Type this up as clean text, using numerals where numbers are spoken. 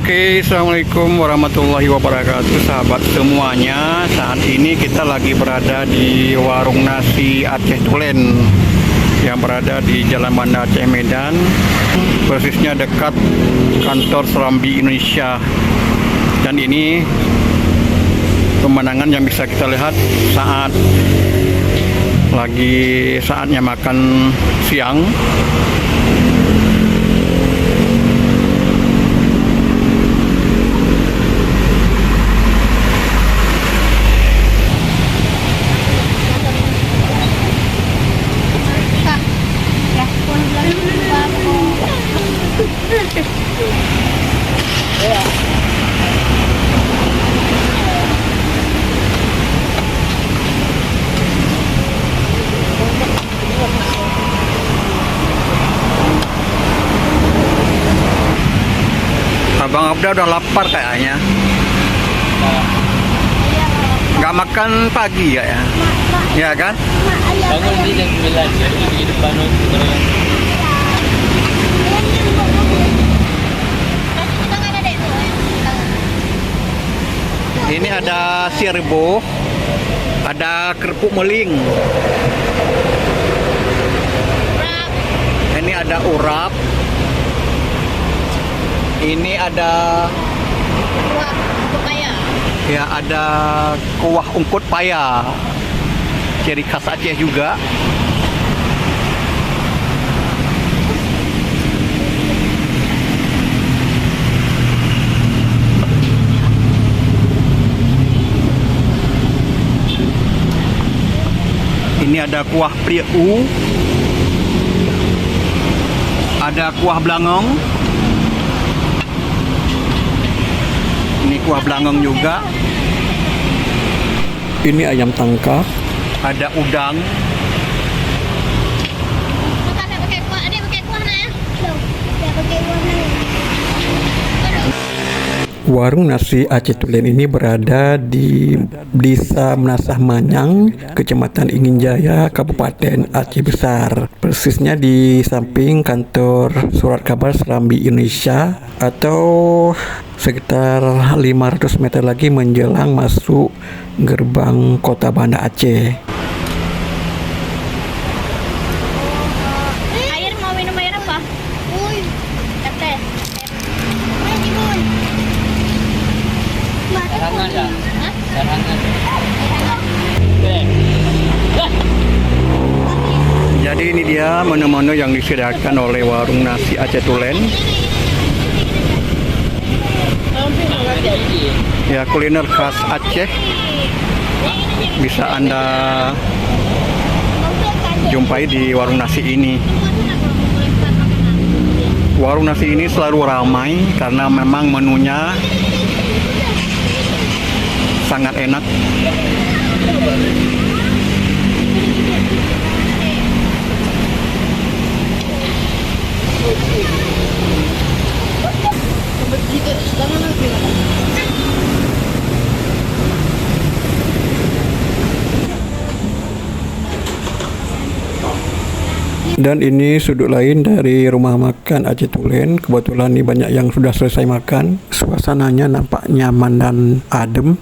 Oke, assalamualaikum warahmatullahi wabarakatuh, sahabat semuanya. Saat ini kita lagi berada di warung nasi Aceh Tulen yang berada di Jalan Banda Aceh Medan, persisnya dekat kantor Serambi Indonesia. Dan ini pemandangan yang bisa kita lihat saat lagi saatnya makan siang. Abang Abda udah lapar kayaknya. Nggak makan pagi ya? Ya kan? Bangun di jam 9 di depan Ini ada sirbo, ada kerupuk meling. Ini ada urap. Ini ada ya, ada kuah ungkut paya, ciri khas Aceh juga. Ini ada kuah priu, ada kuah belangong. Ini kuah belangong juga. Ini ayam tangkap. Ada udang. Warung nasi Aceh Tulen ini berada di Desa Menasah Manyang, Kecamatan Ingin Jaya, Kabupaten Aceh Besar. Persisnya di samping kantor surat kabar Serambi Indonesia, atau sekitar 500 meter lagi menjelang masuk gerbang kota Banda Aceh. Air, mau minum air apa? Teh. Hangat ya? Hangat. Jadi ini dia menu-menu yang disediakan oleh warung nasi Aceh Tulen. Ya, kuliner khas Aceh bisa Anda jumpai di warung nasi ini. Warung nasi ini selalu ramai karena memang menunya sangat enak. Dan ini sudut lain dari rumah makan Aceh Tulen. Kebetulan ini banyak yang sudah selesai makan. Suasananya nampak nyaman dan adem.